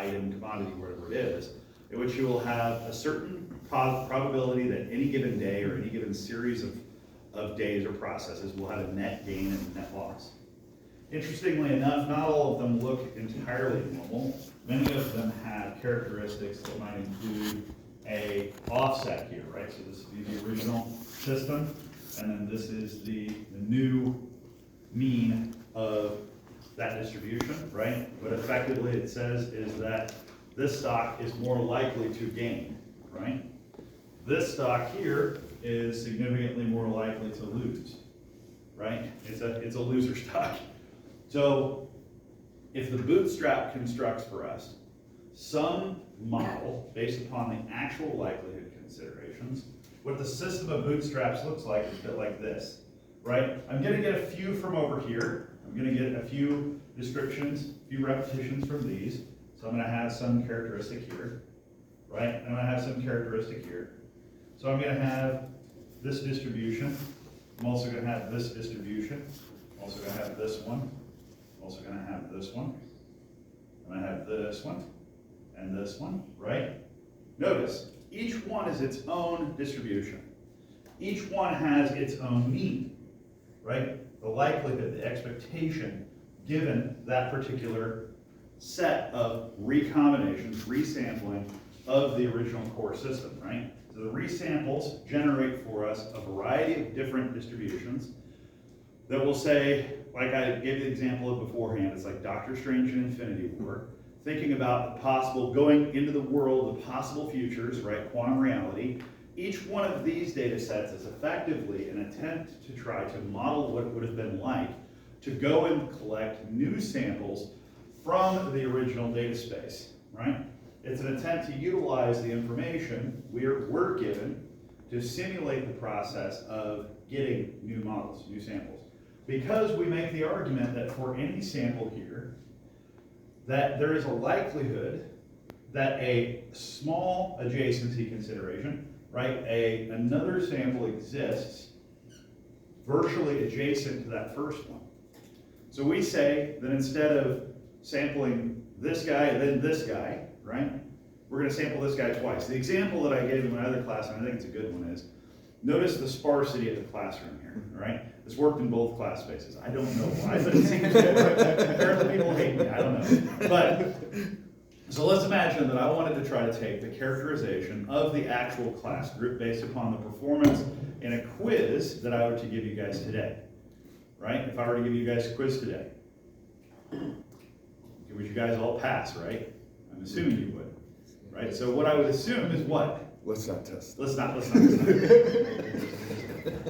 item, commodity, whatever it is, in which you will have a certain probability that any given day or any given series of days or processes will have a net gain and a net loss. Interestingly enough, not all of them look entirely normal. Many of them have characteristics that might include a offset here, right? So this would be the original system, and then this is the new mean of that distribution, right? What effectively it says is that this stock is more likely to gain, right? This stock here is significantly more likely to lose, right? It's a loser stock. So if the bootstrap constructs for us some model based upon the actual likelihood considerations, what the system of bootstraps looks like is a bit like this, right? I'm going to get a few from over here. I'm going to get a few descriptions, a few repetitions from these. So I'm going to have some characteristic here, right? I'm going to have some characteristic here. So I'm going to have this distribution. I'm also going to have this distribution. I'm also going to have this one. I'm also going to have this one. I'm going to have this one and this one, right? Notice, each one is its own distribution. Each one has its own mean, right? The likelihood, the expectation, given that particular set of recombinations, resampling of the original core system, right? So the resamples generate for us a variety of different distributions that will say, like I gave the example of beforehand, it's like Doctor Strange in Infinity War, thinking about the possible, going into the world of possible futures, right, quantum reality. Each one of these data sets is effectively an attempt to try to model what it would have been like to go and collect new samples from the original data space, right? It's an attempt to utilize the information we're given to simulate the process of getting new models, new samples. Because we make the argument that for any sample here, that there is a likelihood that a small adjacency consideration, right, another sample exists virtually adjacent to that first one. So we say that instead of sampling this guy and then this guy, right, we're going to sample this guy twice. The example that I gave in my other class, and I think it's a good one, is notice the sparsity of the classroom here, right? This worked in both class spaces. I don't know why, but it seems to work. Apparently people hate me, I don't know. But, so let's imagine that I wanted to try to take the characterization of the actual class group based upon the performance in a quiz that I were to give you guys today, right? If I were to give you guys a quiz today, would you guys all pass, right? I'm assuming you would, right? So what I would assume is what? Let's not test. Let's not.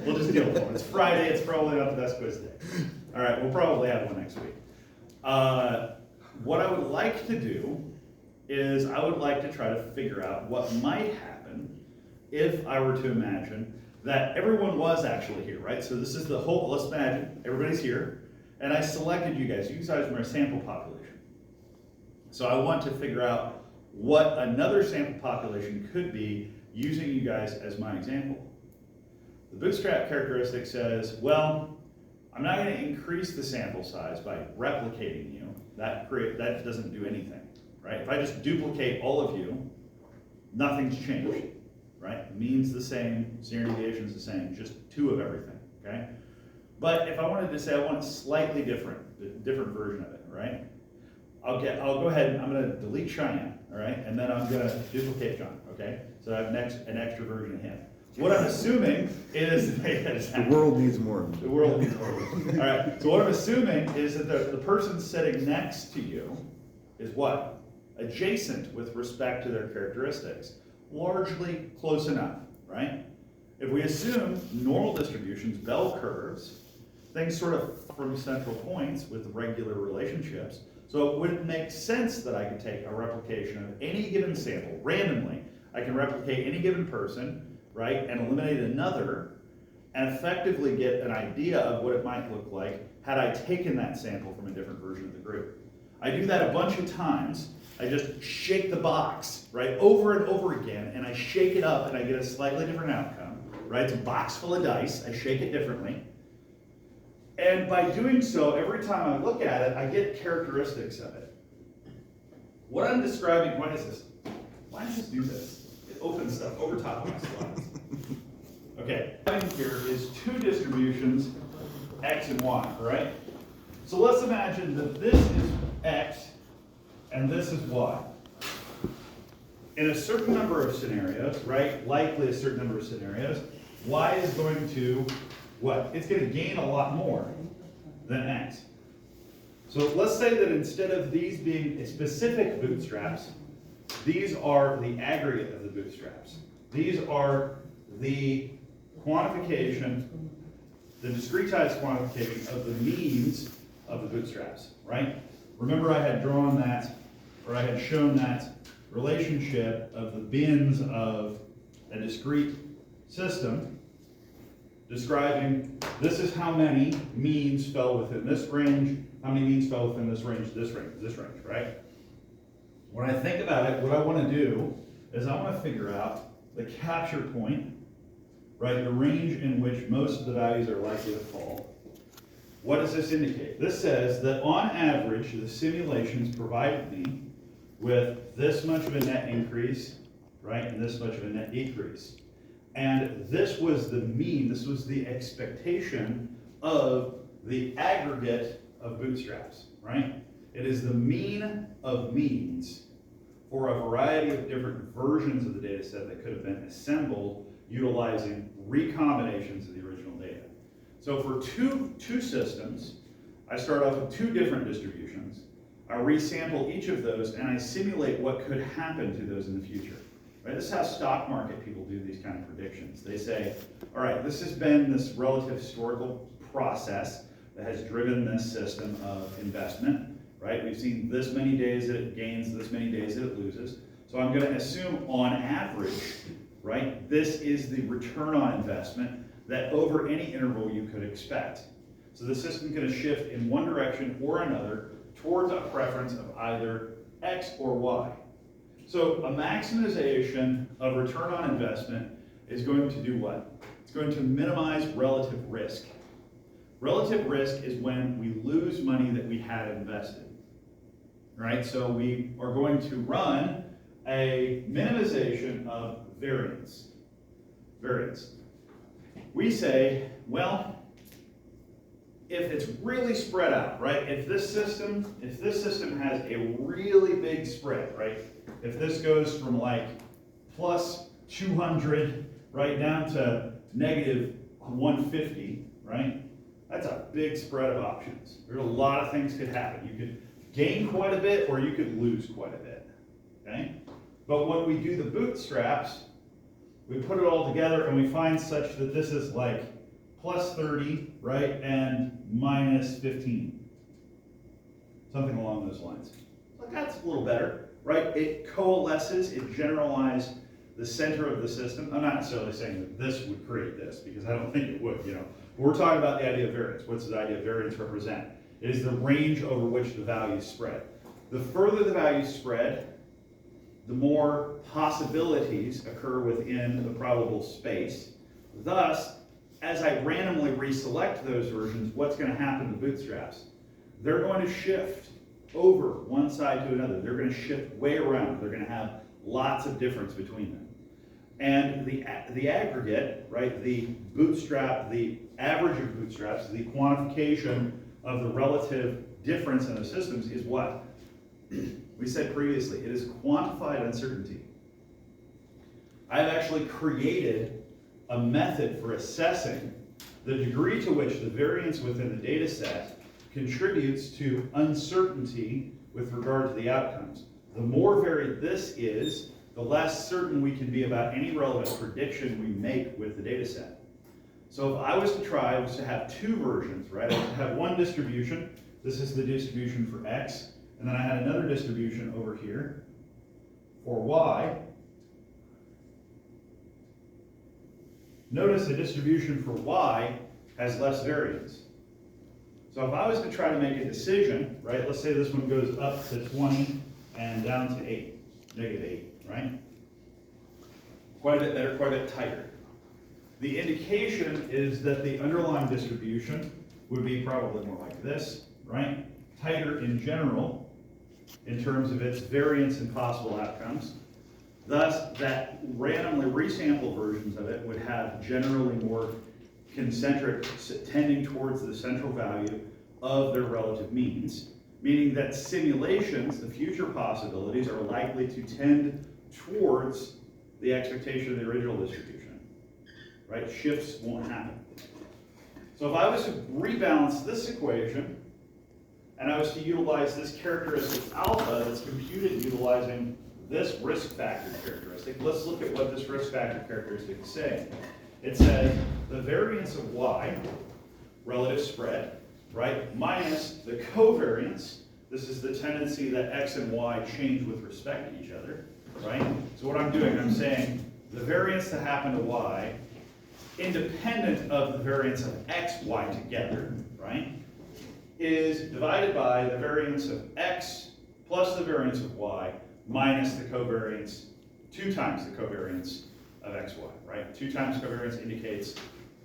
We'll just deal with it. It's Friday, it's probably not the best quiz day. All right, we'll probably have one next week. What I would like to do is I would like to try to figure out what might happen if I were to imagine that everyone was actually here, right? So this is the whole, let's imagine everybody's here, and I selected you guys. You guys are my sample population. So I want to figure out what another sample population could be using you guys as my example. The bootstrap characteristic says, well, I'm not going to increase the sample size by replicating you. That doesn't do anything, right? If I just duplicate all of you, nothing's changed, right? Mean's the same, standard deviation's the same, just two of everything, okay? But if I wanted to say I want a slightly different version of it, right? I'll go ahead and I'm going to delete Cheyenne, all right? And then I'm going to duplicate John, okay? So I have an extra version of him. What I'm assuming is the world needs more of them. The world needs more of them. All right. So what I'm assuming is that the person sitting next to you is what? Adjacent with respect to their characteristics. Largely close enough, right? If we assume normal distributions, bell curves, things sort of from central points with regular relationships, so it would make sense that I could take a replication of any given sample randomly. I can replicate any given person, right, and eliminate another, and effectively get an idea of what it might look like had I taken that sample from a different version of the group. I do that a bunch of times. I just shake the box, right, over and over again, and I shake it up, and I get a slightly different outcome, right? It's a box full of dice. I shake it differently. And by doing so, every time I look at it, I get characteristics of it. What I'm describing, why does this do this? It opens stuff over top of my slides. Okay, here is two distributions, x and y, right? So let's imagine that this is x and this is y. In a certain number of scenarios, right, likely a certain number of scenarios, y is going to, what? It's going to gain a lot more than x. So let's say that instead of these being specific bootstraps, these are the aggregate of the bootstraps. These are the quantification, the discretized quantification of the means of the bootstraps, right? Remember I had drawn that, or I had shown that relationship of the bins of a discrete system describing this is how many means fell within this range, how many means fell within this range, this range, right? When I think about it, what I want to do is I want to figure out the capture point, right, the range in which most of the values are likely to fall. What does this indicate? This says that on average, the simulations provided me with this much of a net increase, right, and this much of a net decrease. And this was the mean, this was the expectation of the aggregate of bootstraps, right? It is the mean of means for a variety of different versions of the data set that could have been assembled utilizing recombinations of the original data. So for two systems, I start off with two different distributions. I resample each of those and I simulate what could happen to those in the future. Right? This is how stock market people do these kind of predictions. They say, all right, this has been this relative historical process that has driven this system of investment, right? We've seen this many days that it gains, this many days that it loses. So I'm going to assume on average, right, this is the return on investment that over any interval you could expect. So the system's going to shift in one direction or another towards a preference of either X or Y. So a maximization of return on investment is going to do what? It's going to minimize relative risk. Relative risk is when we lose money that we had invested, right? So we are going to run a minimization of variance. We say, well, if it's really spread out, right? If this system has a really big spread, right? If this goes from like plus 200, right, down to negative 150, right? That's a big spread of options. There's a lot of things could happen. You could gain quite a bit or you could lose quite a bit, okay? But when we do the bootstraps, we put it all together and we find such that this is like plus 30, right, and minus 15. Something along those lines. So that's a little better, right? It coalesces, it generalizes the center of the system. I'm not necessarily saying that this would create this, because I don't think it would, you know. But we're talking about the idea of variance. What's the idea of variance represent? It is the range over which the values spread. The further the values spread, the more possibilities occur within the probable space. Thus, as I randomly reselect those versions, what's going to happen to bootstraps? They're going to shift over one side to another. They're going to shift way around. They're going to have lots of difference between them. And the aggregate, right, the bootstrap, the average of bootstraps, the quantification of the relative difference in the systems is what? We said previously, it is quantified uncertainty. I've actually created a method for assessing the degree to which the variance within the data set contributes to uncertainty with regard to the outcomes. The more varied this is, the less certain we can be about any relevant prediction we make with the data set. So if I was to try, I was to have two versions, right? I would have one distribution. This is the distribution for X. And then I had another distribution over here for Y. Notice the distribution for Y has less variance. So if I was to try to make a decision, right, let's say this one goes up to 20 and down to 8, negative 8, right? Quite a bit better, quite a bit tighter. The indication is that the underlying distribution would be probably more like this, right? Tighter in general, in terms of its variance and possible outcomes. Thus, that randomly resampled versions of it would have generally more concentric, tending towards the central value of their relative means, meaning that simulations, the future possibilities, are likely to tend towards the expectation of the original distribution, right? Shifts won't happen. So if I was to rebalance this equation, and I was to utilize this characteristic alpha that's computed utilizing this risk factor characteristic, let's look at what this risk factor characteristic is saying. It says the variance of y, relative spread, right, minus the covariance. This is the tendency that x and y change with respect to each other, right? So what I'm doing, I'm saying the variance to happen to y, independent of the variance of x, y together, right, is divided by the variance of x plus the variance of y minus the covariance, 2 times the covariance of xy, right? 2 times covariance indicates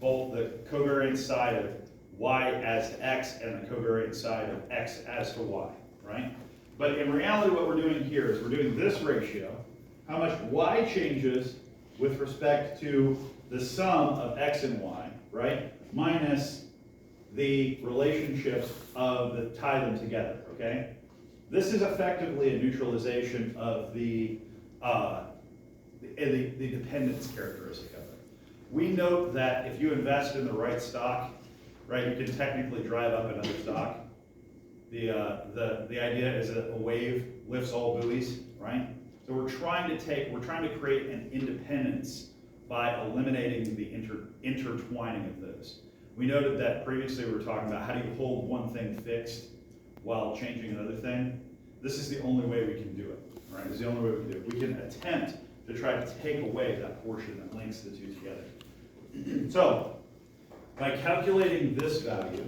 both the covariance side of y as to x and the covariance side of x as to y, right? But in reality, what we're doing here is we're doing this ratio, how much y changes with respect to the sum of x and y, right? Minus the relationships of the tie them together, okay? This is effectively a neutralization of the dependence characteristic of it. We note that if you invest in the right stock, right, you can technically drive up another stock. The idea is that a wave lifts all buoys, right? So we're trying to create an independence by eliminating the intertwining of those. We noted that previously we were talking about how do you hold one thing fixed while changing another thing. This is the only way we can do it, right? This is the only way we can do it. We can attempt to try to take away that portion that links the two together. So, by calculating this value,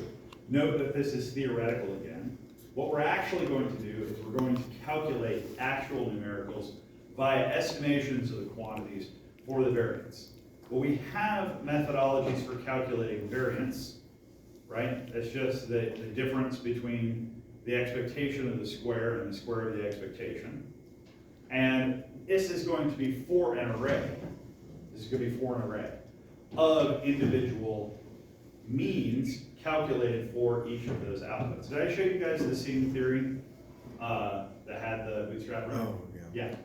note that this is theoretical again. What we're actually going to do is we're going to calculate actual numericals via estimations of the quantities for the variance. Well, we have methodologies for calculating variance, right? It's just the difference between the expectation of the square and the square of the expectation. And this is going to be for an array. This is going to be for an array of individual means calculated for each of those outputs. Did I show you guys the seeding theory that had the bootstrap run? Oh, yeah. Yeah.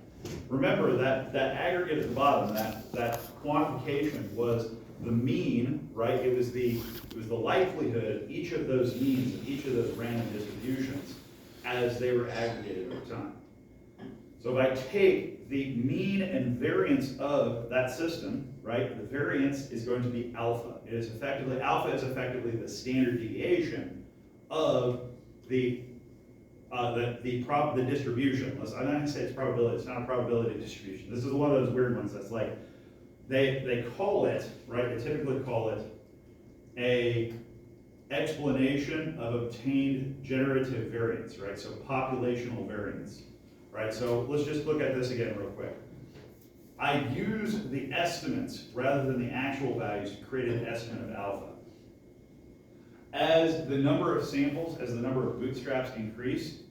Remember that aggregate at the bottom, that quantification was the mean, right? It was the likelihood of each of those means, of each of those random distributions as they were aggregated over time. So if I take the mean and variance of that system, right, the variance is going to be alpha. Alpha is effectively the standard deviation of the distribution. I'm not going to say it's probability. It's not a probability distribution. This is one of those weird ones that's like, they call it, right, they typically call it a explanation of obtained generative variance, right, so populational variance, right? So let's just look at this again real quick. I use the estimates rather than the actual values to create an estimate of alpha. As the number of samples, as the number of bootstraps increase,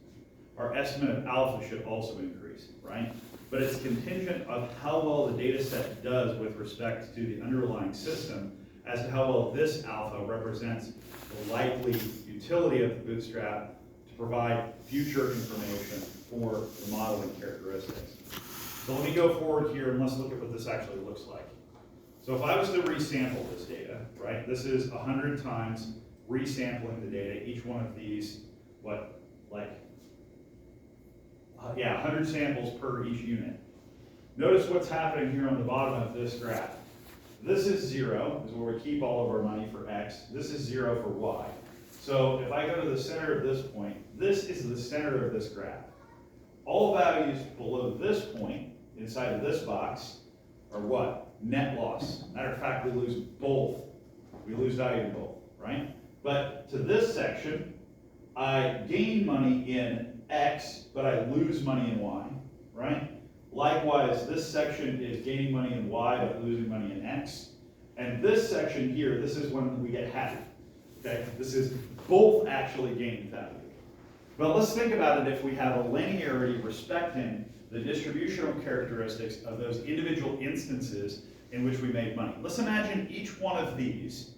our estimate of alpha should also increase, right? But it's contingent of how well the data set does with respect to the underlying system as to how well this alpha represents the likely utility of the bootstrap to provide future information for the modeling characteristics. So let me go forward here and let's look at what this actually looks like. So if I was to resample this data, right, this is 100 times resampling the data, each one of these, 100 samples per each unit. Notice what's happening here on the bottom of this graph. This is 0, is where we keep all of our money for x. This is 0 for y. So if I go to the center of this point, this is the center of this graph. All values below this point, inside of this box, are what? Net loss. Matter of fact, we lose both. We lose value in both, right? But to this section, I gain money in x, but I lose money in y, right? Likewise, this section is gaining money in y, but losing money in x. And this section here, this is when we get happy, okay? This is both actually gaining value. But let's think about it if we have a linearity respecting the distributional characteristics of those individual instances in which we made money. Let's imagine each one of these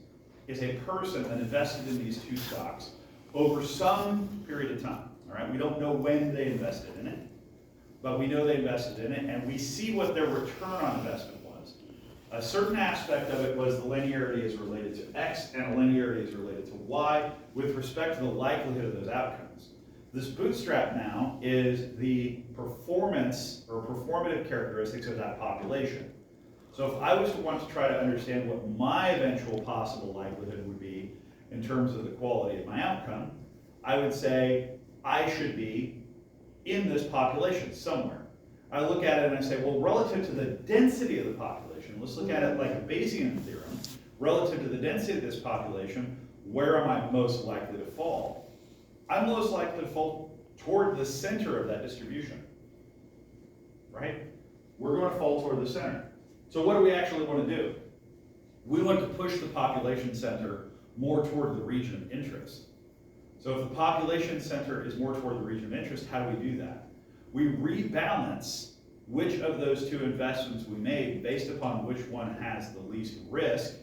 is a person that invested in these two stocks over some period of time. All right, we don't know when they invested in it, but we know they invested in it, and we see what their return on investment was. A certain aspect of it was the linearity is related to X, and a linearity is related to Y with respect to the likelihood of those outcomes. This bootstrap now is the performance or performative characteristics of that population. So if I was to want to try to understand what my eventual possible likelihood would be in terms of the quality of my outcome, I would say I should be in this population somewhere. I look at it and I say, well, relative to the density of the population, let's look at it like a Bayesian theorem. Relative to the density of this population, where am I most likely to fall? I'm most likely to fall toward the center of that distribution, right? We're going to fall toward the center. So what do we actually want to do? We want to push the population center more toward the region of interest. So if the population center is more toward the region of interest, how do we do that? We rebalance which of those two investments we made based upon which one has the least risk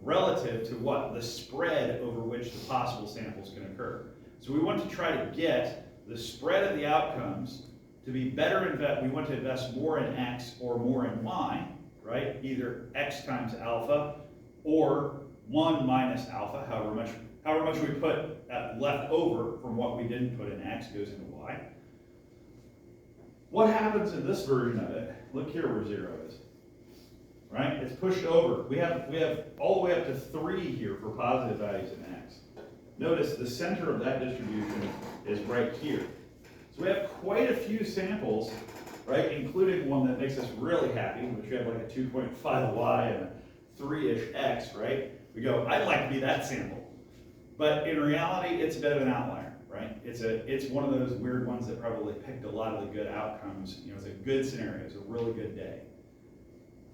relative to what? The spread over which the possible samples can occur. So we want to try to get the spread of the outcomes to be better. We want to invest more in X or more in Y, right? Either X times alpha or 1 minus alpha, however much we put left over from what we didn't put in X goes into Y. What happens in this version of it? Look here where 0 is, right? It's pushed over. We have all the way up to 3 here for positive values in X. Notice the center of that distribution is right here. So we have quite a few samples, right, including one that makes us really happy, which we have like a 2.5 Y and a 3-ish X, right? We go, I'd like to be that sample. But in reality, it's a bit of an outlier, right? It's one of those weird ones that probably picked a lot of the good outcomes. You know, it's a good scenario, it's a really good day.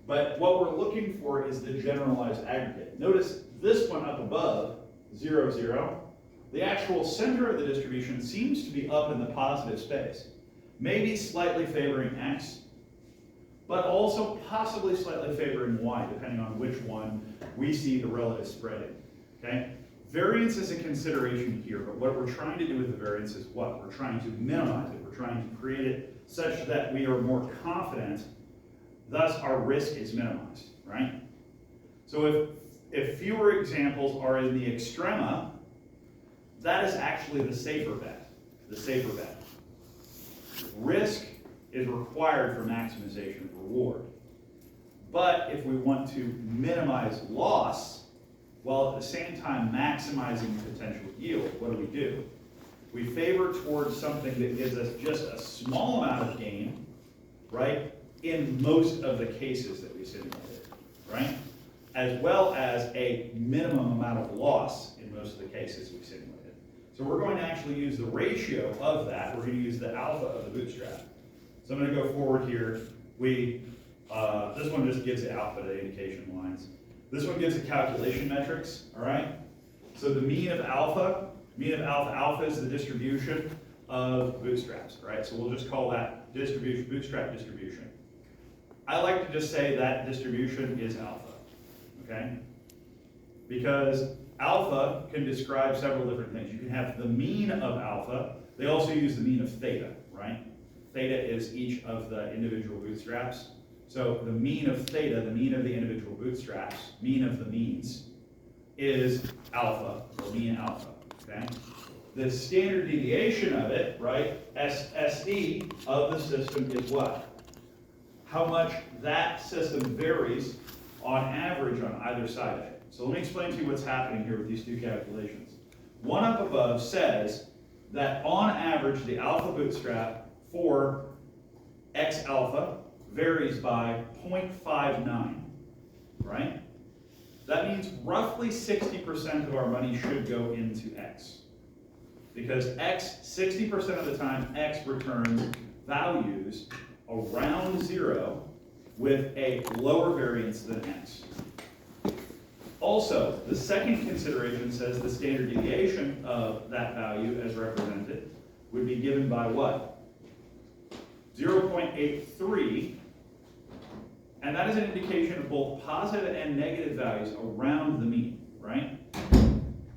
But what we're looking for is the generalized aggregate. Notice this one up above, 0, 0. The actual center of the distribution seems to be up in the positive space. Maybe slightly favoring X, but also possibly slightly favoring Y, depending on which one we see the relative spreading, okay? Variance is a consideration here, but what we're trying to do with the variance is what? We're trying to minimize it. We're trying to create it such that we are more confident, thus our risk is minimized, right? So if fewer examples are in the extrema, that is actually the safer bet, Risk is required for maximization of reward. But if we want to minimize loss, while at the same time maximizing potential yield, what do? We favor towards something that gives us just a small amount of gain, right, in most of the cases that we simulated, right? As well as a minimum amount of loss in most of the cases we simulated. So we're going to actually use the ratio of that. We're going to use the alpha of the bootstrap. So I'm going to go forward here. This one just gives the alpha to indication lines. This one gives the calculation metrics, all right? So the mean of alpha is the distribution of bootstraps, right? So we'll just call that bootstrap distribution. I like to just say that distribution is alpha, okay? Because alpha can describe several different things. You can have the mean of alpha. They also use the mean of theta, right? Theta is each of the individual bootstraps. So the mean of theta, the mean of the individual bootstraps, mean of the means, is alpha, or mean alpha, okay? The standard deviation of it, right, SSD of the system is what? How much that system varies on average on either side of it. So let me explain to you what's happening here with these two calculations. One up above says that on average, the alpha bootstrap for X alpha varies by 0.59, right? That means roughly 60% of our money should go into X. Because X, 60% of the time, X returns values around 0 with a lower variance than X. Also, the second consideration says the standard deviation of that value as represented would be given by what? 0.83, and that is an indication of both positive and negative values around the mean, right?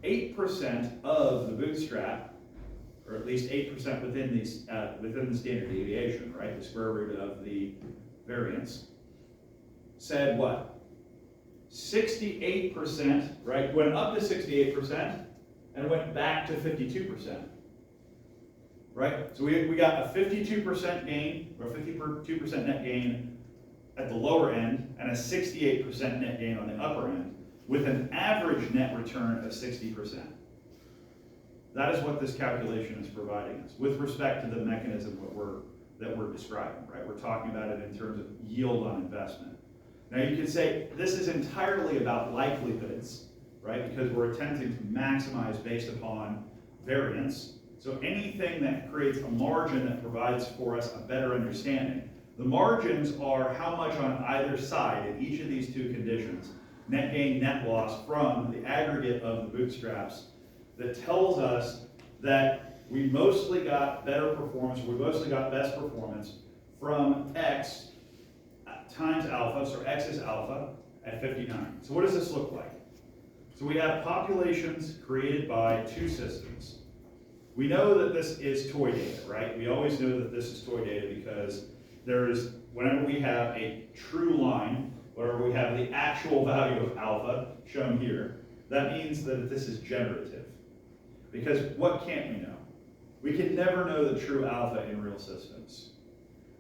8% of the bootstrap, or at least 8% within the standard deviation, right? The square root of the variance, said what? 68%, right? Went up to 68% and went back to 52%. Right? So we got a 52% gain, or 52% net gain at the lower end, and a 68% net gain on the upper end, with an average net return of 60%. That is what this calculation is providing us, with respect to the mechanism that we're describing, right? We're talking about it in terms of yield on investment. Now you could say this is entirely about likelihoods, right? Because we're attempting to maximize based upon variance. So anything that creates a margin that provides for us a better understanding. The margins are how much on either side in each of these two conditions, net gain, net loss, from the aggregate of the bootstraps, that tells us that we mostly got better performance, we mostly got best performance from X times alpha, so X is alpha at 59. So what does this look like? So we have populations created by two systems. We know that this is toy data, right? We always know that this is toy data because whenever we have a true line, where we have the actual value of alpha shown here, that means that this is generative. Because what can't we know? We can never know the true alpha in real systems.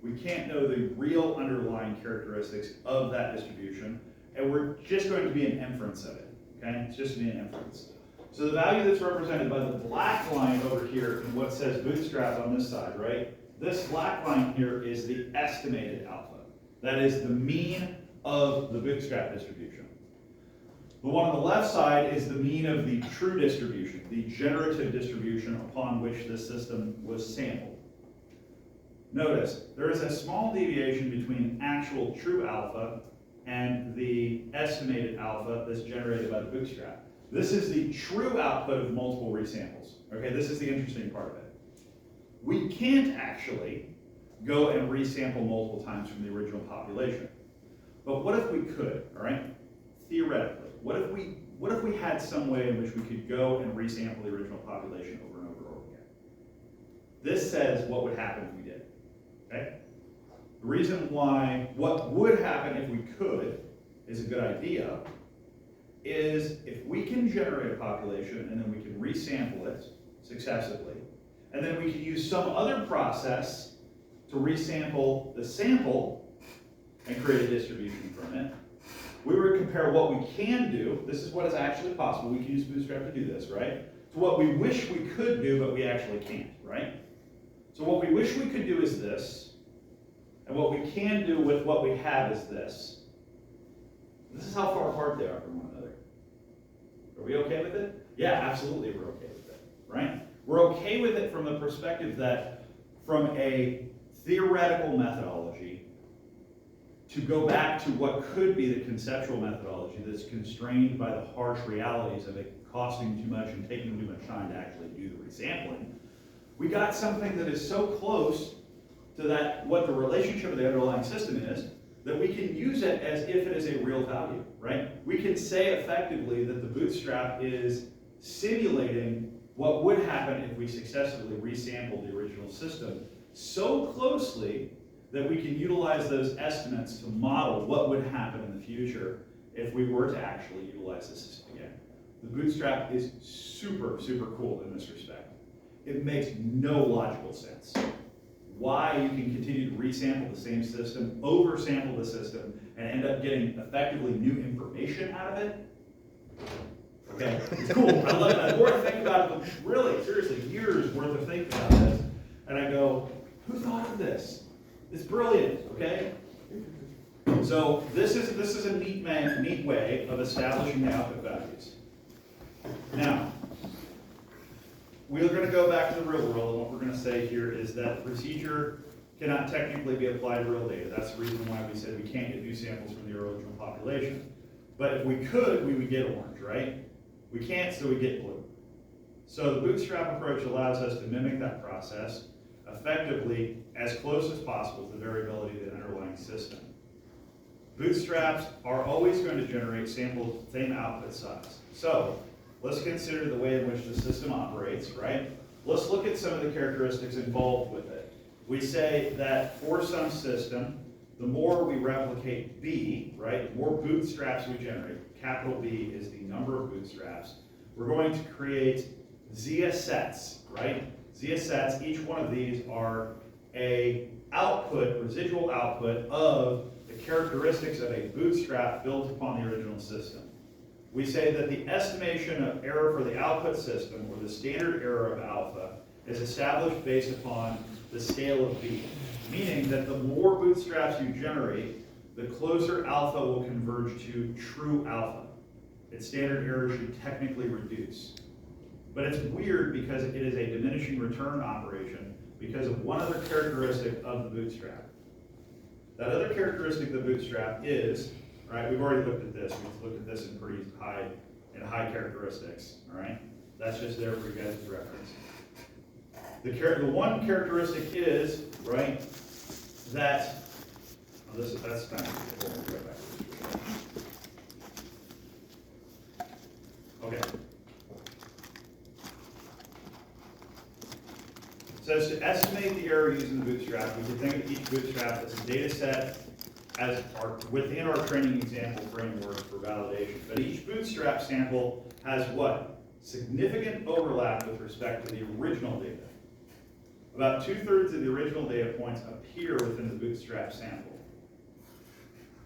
We can't know the real underlying characteristics of that distribution, and we're just going to be an inference of it, okay? It's just be an inference. So the value that's represented by the black line over here in what says bootstrap on this side, right? This black line here is the estimated alpha. That is the mean of the bootstrap distribution. The one on the left side is the mean of the true distribution, the generative distribution upon which this system was sampled. Notice, there is a small deviation between actual true alpha and the estimated alpha that's generated by the bootstrap. This is the true output of multiple resamples. Okay, this is the interesting part of it. We can't actually go and resample multiple times from the original population. But what if we could, all right? Theoretically, what if we had some way in which we could go and resample the original population over and over and over again? This says what would happen if we did, okay? The reason why what would happen if we could is a good idea is if we can generate a population and then we can resample it successively, and then we can use some other process to resample the sample and create a distribution from it, we would compare what we can do, this is what is actually possible, we can use Bootstrap to do this, right? To what we wish we could do, but we actually can't, right? So what we wish we could do is this, and what we can do with what we have is this. This is how far apart they are from one another. Are we okay with it? Yeah, absolutely we're okay with it, right? We're okay with it from the perspective that from a theoretical methodology to go back to what could be the conceptual methodology that's constrained by the harsh realities of it costing too much and taking too much time to actually do the resampling, we got something that is so close to that, what the relationship of the underlying system is, that we can use it as if it is a real value, right? We can say effectively that the bootstrap is simulating what would happen if we successfully resampled the original system so closely that we can utilize those estimates to model what would happen in the future if we were to actually utilize the system again. The bootstrap is super, super cool in this respect. It makes no logical sense why you can continue to resample the same system, oversample the system, and end up getting effectively new information out of it. Okay, it's cool. I love it. The more I think about it, really, seriously, years worth of thinking about this, and I go, who thought of this? It's brilliant, okay? So this is a neat way of establishing the output values. Now, we're going to go back to the real world, and what we're going to say here is that the procedure cannot technically be applied to real data. That's the reason why we said we can't get new samples from the original population. But if we could, we would get orange, right? We can't, so we get blue. So the bootstrap approach allows us to mimic that process effectively as close as possible to the variability of the underlying system. Bootstraps are always going to generate sample same output size. So let's consider the way in which the system operates, right? Let's look at some of the characteristics involved with it. We say that for some system, the more we replicate B, right, the more bootstraps we generate, capital B is the number of bootstraps, we're going to create Zia sets, right? Zia sets, each one of these are a output, residual output of the characteristics of a bootstrap built upon the original system. We say that the estimation of error for the output system, or the standard error of alpha, is established based upon the scale of B, meaning that the more bootstraps you generate, the closer alpha will converge to true alpha. Its standard error should technically reduce. But it's weird because it is a diminishing return operation because of one other characteristic of the bootstrap. That other characteristic of the bootstrap is, right, we've already looked at this. We've looked at this in pretty high characteristics, all right? That's just there for you guys to reference. The one characteristic is, right, that, oh, that's kind of, we'll go back. Okay. So to estimate the error using the bootstrap, we can think of each bootstrap as a data set within our training example framework for validation. But each bootstrap sample has what? Significant overlap with respect to the original data. About 2/3 of the original data points appear within the bootstrap sample,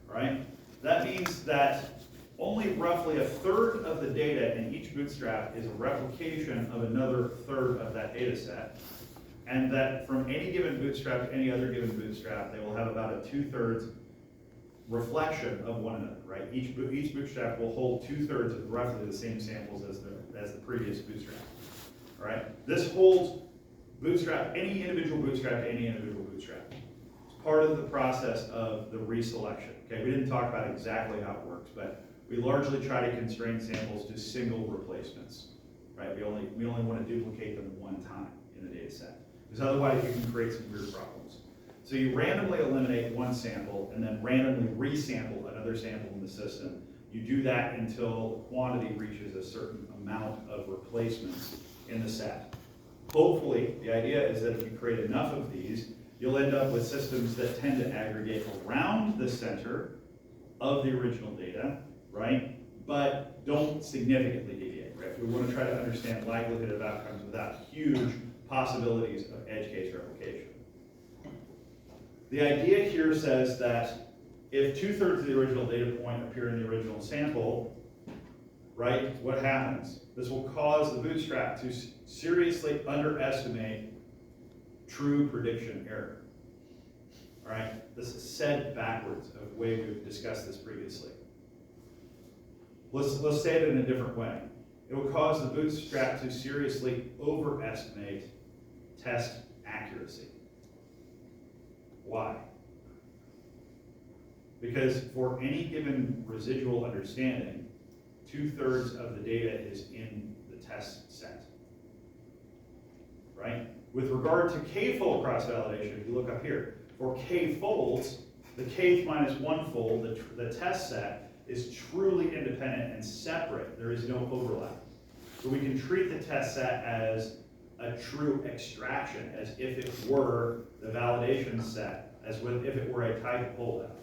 right? That means that only roughly 1/3 of the data in each bootstrap is a replication of another third of that data set. And that from any given bootstrap to any other given bootstrap, they will have about a 2/3 reflection of one another, right? Each bootstrap will hold 2/3 of roughly the same samples as the previous bootstrap, all right? This holds any individual bootstrap to any individual bootstrap. It's part of the process of the reselection, okay? We didn't talk about exactly how it works, but we largely try to constrain samples to single replacements, right? We only want to duplicate them one time in the data set, because otherwise you can create some weird problems. So you randomly eliminate one sample and then randomly resample another sample in the system. You do that until the quantity reaches a certain amount of replacements in the set. Hopefully, the idea is that if you create enough of these, you'll end up with systems that tend to aggregate around the center of the original data, right? But don't significantly deviate, right? We want to try to understand likelihood of outcomes without huge possibilities of edge case replication. The idea here says that if 2/3 of the original data point appear in the original sample, right, what happens? This will cause the bootstrap to seriously underestimate true prediction error. All right, this is said backwards of the way we've discussed this previously. Let's say it in a different way. It will cause the bootstrap to seriously overestimate test accuracy. Why? Because for any given residual understanding, 2/3 of the data is in the test set, right? With regard to k-fold cross-validation, if you look up here, for k-folds, the kth minus 1 fold, the test set is truly independent and separate. There is no overlap. So we can treat the test set as a true extraction, as if it were the validation set, as if it were a type of holdout.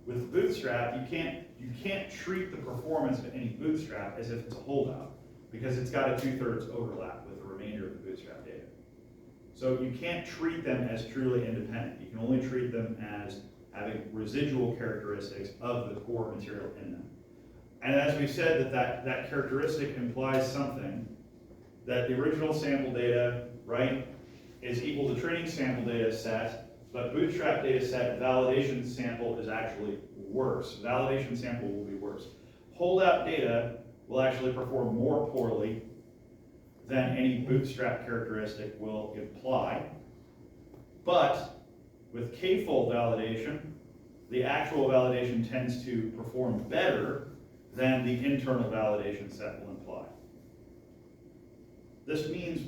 With Bootstrap, you can't treat the performance of any Bootstrap as if it's a holdout, because it's got a 2/3 overlap with the remainder of the Bootstrap data. So you can't treat them as truly independent. You can only treat them as having residual characteristics of the core material in them. And as we said, that characteristic implies something, that the original sample data, right, is equal to training sample data set, but Bootstrap data set validation sample is actually worse. Validation sample will be worse. Holdout data will actually perform more poorly than any Bootstrap characteristic will imply. But with k-fold validation, the actual validation tends to perform better than the internal validation set will imply. This means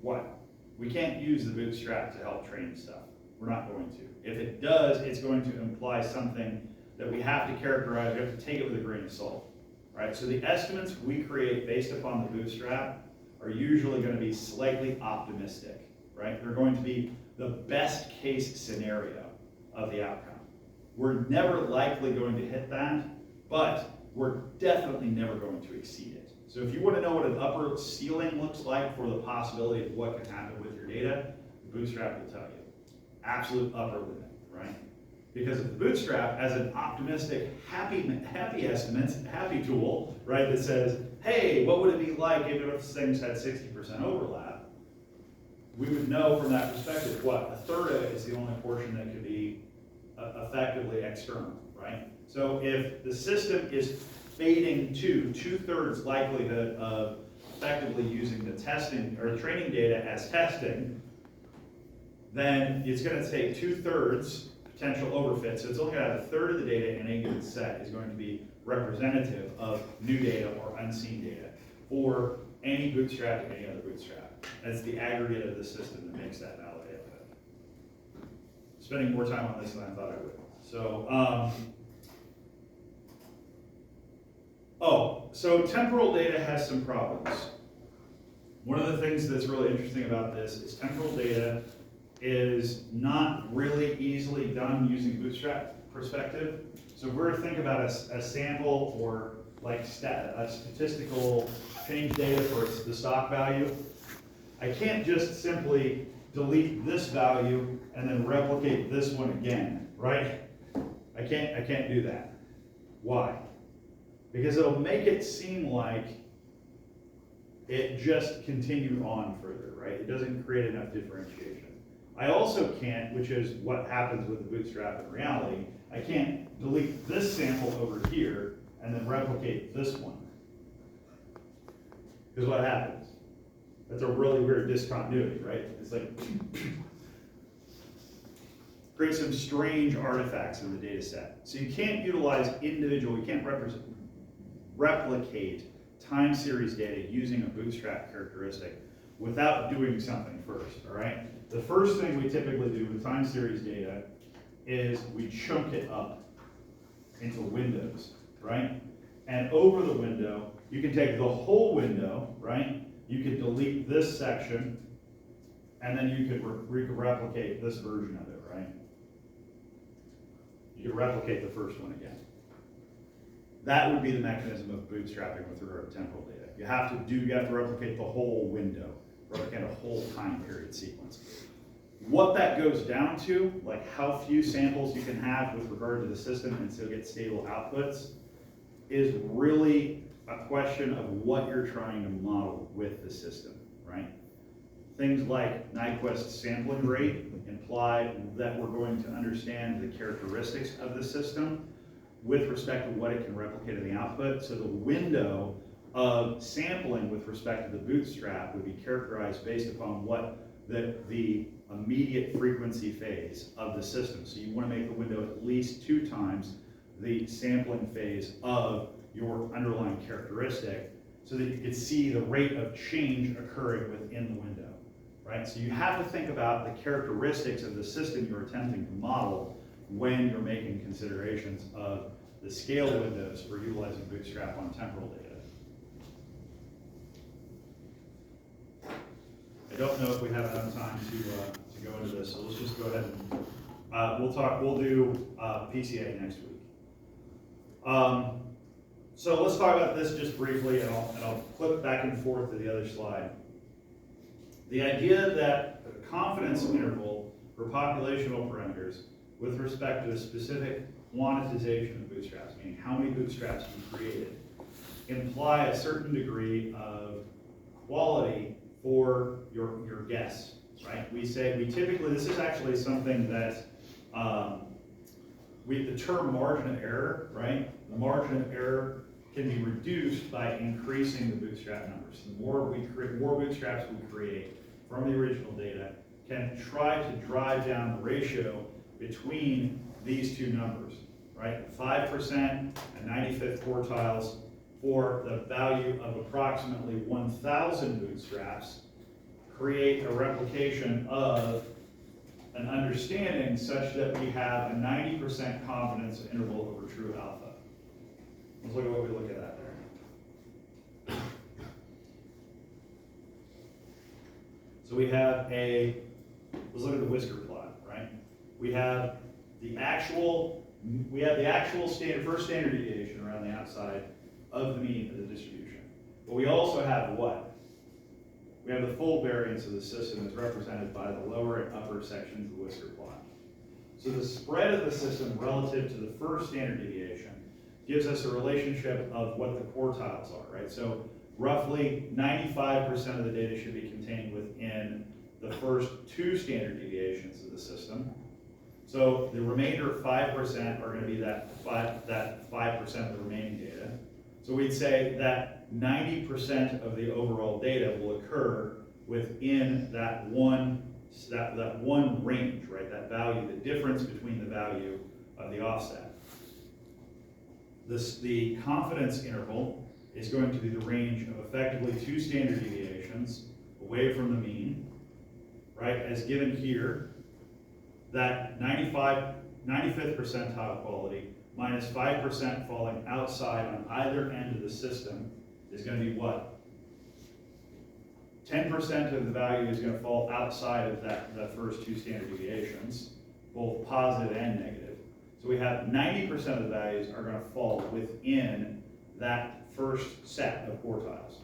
what? We can't use the bootstrap to help train stuff. We're not going to. If it does, it's going to imply something that we have to characterize, we have to take it with a grain of salt, right? So the estimates we create based upon the bootstrap are usually going to be slightly optimistic, right? They're going to be the best case scenario of the outcome. We're never likely going to hit that, but we're definitely never going to exceed it. So if you want to know what an upper ceiling looks like for the possibility of what can happen with your data, the bootstrap will tell you. Absolute upper limit, right? Because of the bootstrap as an optimistic, happy estimates, happy tool, right, that says, hey, what would it be like even if things had 60% overlap? We would know from that perspective, what, a third of it is the only portion that could be effectively external, right? So if the system is fading to 2/3 likelihood of effectively using the testing or training data as testing, then it's going to take 2/3 potential overfit. So it's only going to have a third of the data in any given set is going to be representative of new data or unseen data for any bootstrap to any other bootstrap. That's the aggregate of the system that makes that valid data. Spending more time on this than I thought I would. So, so temporal data has some problems. One of the things that's really interesting about this is temporal data is not really easily done using bootstrap perspective. So if we're to think about a sample or like a statistical change data for the stock value, I can't just simply delete this value and then replicate this one again, right? I can't do that. Why? Because it'll make it seem like it just continued on further, right? It doesn't create enough differentiation. I also can't, which is what happens with the bootstrap in reality, I can't delete this sample over here and then replicate this one. Because what happens? That's a really weird discontinuity, right? It's like, create some strange artifacts in the data set. So you can't utilize individual, you can't replicate time series data using a bootstrap characteristic without doing something first, all right? The first thing we typically do with time series data is we chunk it up into windows, right? And over the window, you can take the whole window, right? You could delete this section, and then you could replicate this version of it, right? You could replicate the first one again. That would be the mechanism of bootstrapping with regard to temporal data. You have to replicate the whole window, replicate a whole time period sequence. What that goes down to, like how few samples you can have with regard to the system and still get stable outputs, is really a question of what you're trying to model with the system, right? Things like Nyquist sampling rate imply that we're going to understand the characteristics of the system with respect to what it can replicate in the output. So the window of sampling with respect to the bootstrap would be characterized based upon what the immediate frequency phase of the system. So you want to make the window at least 2 times the sampling phase of your underlying characteristic so that you can see the rate of change occurring within the window, right? So you have to think about the characteristics of the system you're attempting to model when you're making considerations of the scale windows for utilizing bootstrap on temporal data. I don't know if we have enough time to go into this, so let's just go ahead and we'll do PCA next week. So let's talk about this just briefly, and I'll flip back and forth to the other slide. The idea that a confidence interval for populational parameters with respect to a specific quantization of bootstraps, meaning how many bootstraps you created, imply a certain degree of quality for your guess, right? We typically, this is actually something that, the term margin of error, right? The margin of error can be reduced by increasing the bootstrap numbers. The more bootstraps we create from the original data can try to drive down the ratio between these two numbers, right? 5% and 95th quartiles for the value of approximately 1,000 bootstraps, create a replication of an understanding such that we have a 90% confidence interval over true alpha. Let's look at what we look at there. So we have let's look at the whisker plot, right? We have the actual first standard deviation around the outside of the mean of the distribution. But we also have what? We have the full variance of the system as represented by the lower and upper sections of the whisker plot. So the spread of the system relative to the first standard deviation gives us a relationship of what the quartiles are, right? So roughly 95% of the data should be contained within the first 2 standard deviations of the system. So the remainder of 5% are going to be that 5% of the remaining data. So we'd say that 90% of the overall data will occur within that one range, right? That value, the difference between the value of the offset. The confidence interval is going to be the range of effectively 2 standard deviations away from the mean, right? As given here, that 95th percentile quality minus 5% falling outside on either end of the system is going to be what? 10% of the value is going to fall outside of that first 2 standard deviations, both positive and negative. So we have 90% of the values are going to fall within that first set of quartiles,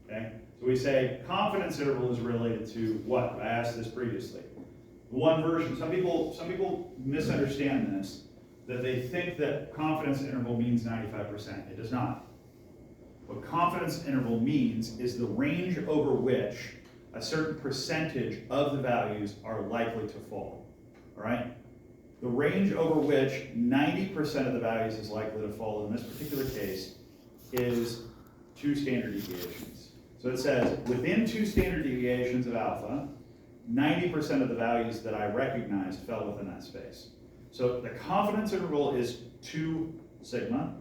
okay? So we say confidence interval is related to what? I asked this previously. One version, some people misunderstand this, that they think that confidence interval means 95%. It does not. What confidence interval means is the range over which a certain percentage of the values are likely to fall, all right? The range over which 90% of the values is likely to fall in this particular case is 2 standard deviations. So it says within 2 standard deviations of alpha, 90% of the values that I recognized fell within that space. So the confidence interval is 2 sigma,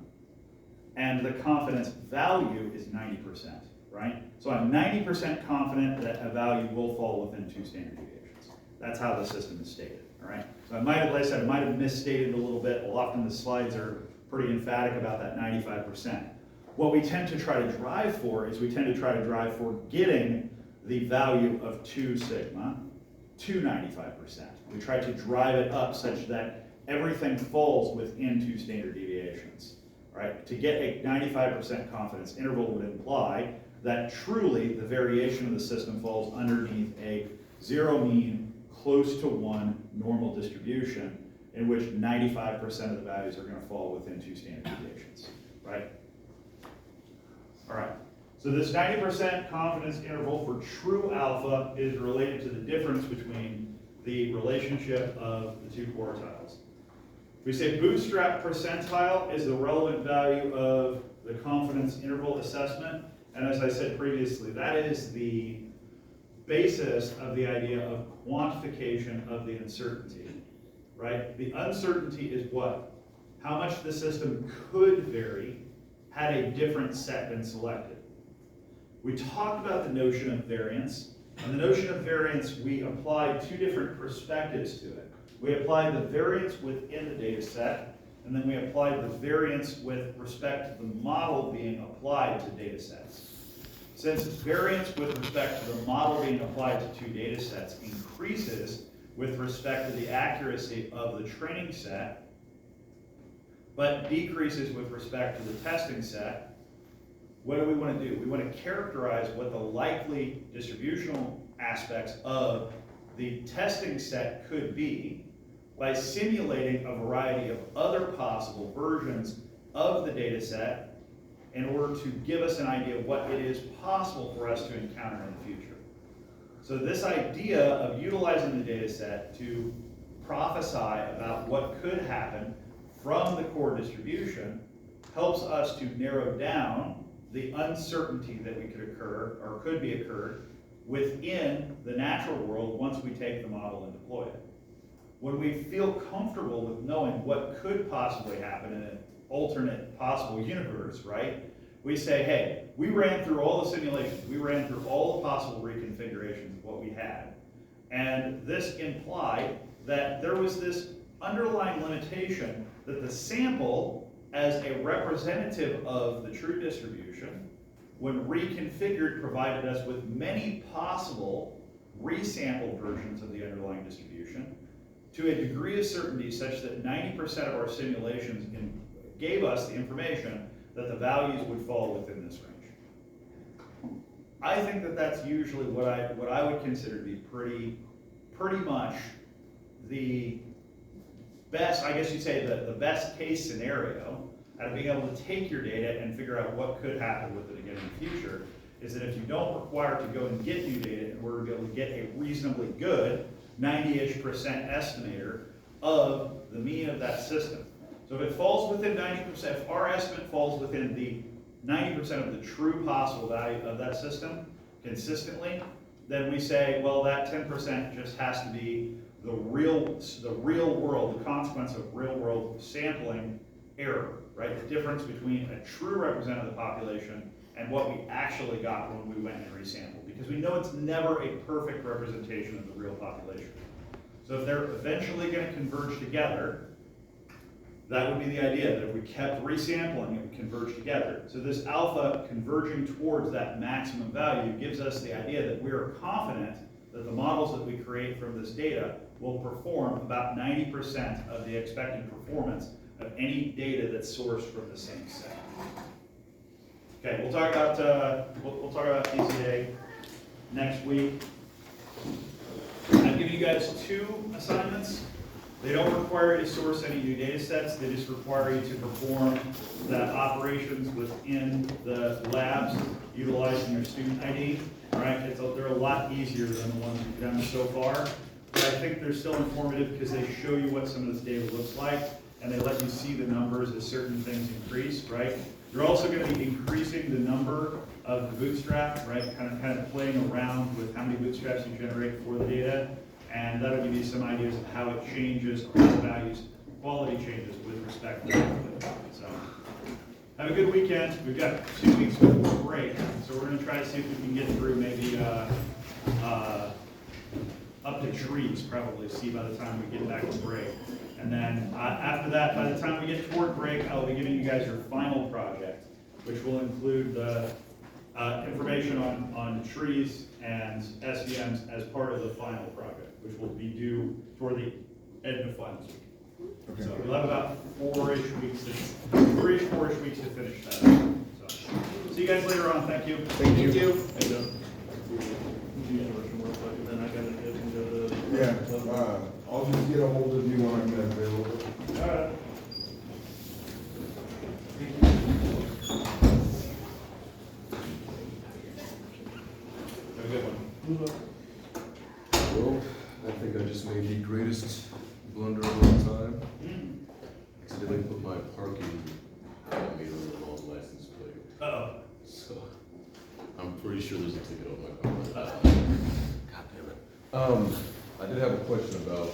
and the confidence value is 90%, right? So I'm 90% confident that a value will fall within 2 standard deviations. That's how the system is stated, all right? So I might have, like I said, I might have misstated it a little bit. Well, often the slides are pretty emphatic about that 95%. What we tend to try to drive for is we tend to try to drive for getting the value of 2 sigma to 95%. We try to drive it up such that everything falls within 2 standard deviations, right? To get a 95% confidence interval would imply that truly the variation of the system falls underneath a 0 mean, close to 1 normal distribution in which 95% of the values are going to fall within 2 standard deviations, right? All right. So this 90% confidence interval for true alpha is related to the difference between the relationship of the 2 quartiles. We say bootstrap percentile is the relevant value of the confidence interval assessment. And as I said previously, that is the basis of the idea of quantification of the uncertainty, right? The uncertainty is what? How much the system could vary had a different set been selected. We talked about the notion of variance, and the notion of variance, we applied 2 different perspectives to it. We applied the variance within the data set, and then we applied the variance with respect to the model being applied to data sets. Since variance with respect to the model being applied to 2 data sets increases with respect to the accuracy of the training set, but decreases with respect to the testing set, what do we want to do? We want to characterize what the likely distributional aspects of the testing set could be by simulating a variety of other possible versions of the data set in order to give us an idea of what it is possible for us to encounter in the future. So this idea of utilizing the data set to prophesy about what could happen from the core distribution helps us to narrow down the uncertainty that we could occur or could be occurred within the natural world once we take the model and deploy it. When we feel comfortable with knowing what could possibly happen in an alternate possible universe, right? we say, hey, we ran through all the simulations, we ran through all the possible reconfigurations of what we had. And this implied that there was this underlying limitation that the sample, as a representative of the true distribution, when reconfigured, provided us with many possible resampled versions of the underlying distribution to a degree of certainty such that 90% of our simulations gave us the information that the values would fall within this range. I think that that's usually what I would consider to be pretty much the best, I guess you'd say the best case scenario out of being able to take your data and figure out what could happen with it again in the future, is that if you don't require to go and get new data in order to be able to get a reasonably good 90-ish% estimator of the mean of that system. So if it falls within 90%, if our estimate falls within the 90% of the true possible value of that system consistently, then we say, well, that 10% just has to be the real world, the consequence of real world sampling error, right? The difference between a true representative of the population and what we actually got when we went and resampled. Because we know it's never a perfect representation of the real population. So if they're eventually going to converge together, that would be the idea, that if we kept resampling, it would converge together. So this alpha converging towards that maximum value gives us the idea that we are confident that the models that we create from this data will perform about 90% of the expected performance of any data that's sourced from the same set. Okay, we'll talk about PCA next week. I've given you guys 2 assignments. They don't require you to source any new data sets. They just require you to perform the operations within the labs utilizing your student ID. All right, they're a lot easier than the ones we've done so far. But I think they're still informative because they show you what some of this data looks like, and they let you see the numbers as certain things increase, right? You're also going to be increasing the number of the bootstrap, right? Kind of playing around with how many bootstraps you generate for the data, and that'll give you some ideas of how it changes, or how the values, quality changes with respect to it. So, have a good weekend. We've got 2 weeks before break, so we're going to try to see if we can get through maybe up to trees, probably, see by the time we get back to break. And then after that, by the time we get toward break, I'll be giving you guys your final project, which will include the information on trees and SVMs as part of the final project, which will be due toward the end of finals week. Okay. So we'll have about 4-ish weeks, 4-ish weeks to finish that. So, see you guys later on. Thank you. Thank you. Thank you. Yeah, I'll just get a hold of you when I'm available. All right. Have a good one. Well, I think I just made the greatest blunder of all time. Accidentally put my parking meter on the wrong license plate. Uh-oh. So, I'm pretty sure there's a ticket on my car. God damn it. I did have a question about,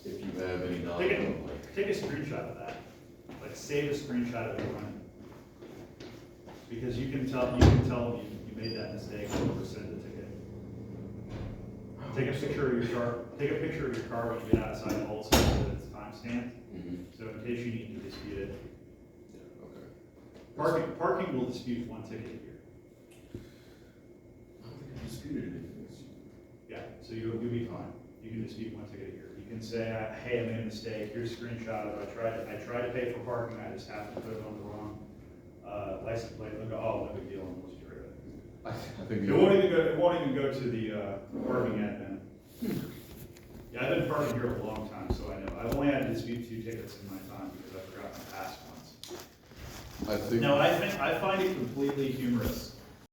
if you have any knowledge on Take a screenshot of that. Like save a screenshot of it running. Because you can tell them you made that mistake and rescind the ticket. Take a picture of your car. Take a picture of your car when you get outside also so that it's timestamped. So in case you need to dispute it. Yeah, okay. Parking will dispute 1 ticket a year. I don't think I disputed anything. Yeah, so you'll be fine. You can dispute 1 ticket a year. You can say, hey, I made a mistake. Here's a screenshot of it. I tried to pay for parking. I just happened to put it on the wrong license plate. They'll go, oh, no big deal, and we'll just get rid of it. I think It won't even go to the parking admin. Yeah, I've been parking here a long time, so I know. I've only had to dispute 2 tickets in my time because I forgot my past ones. I think. No, I find it completely humorous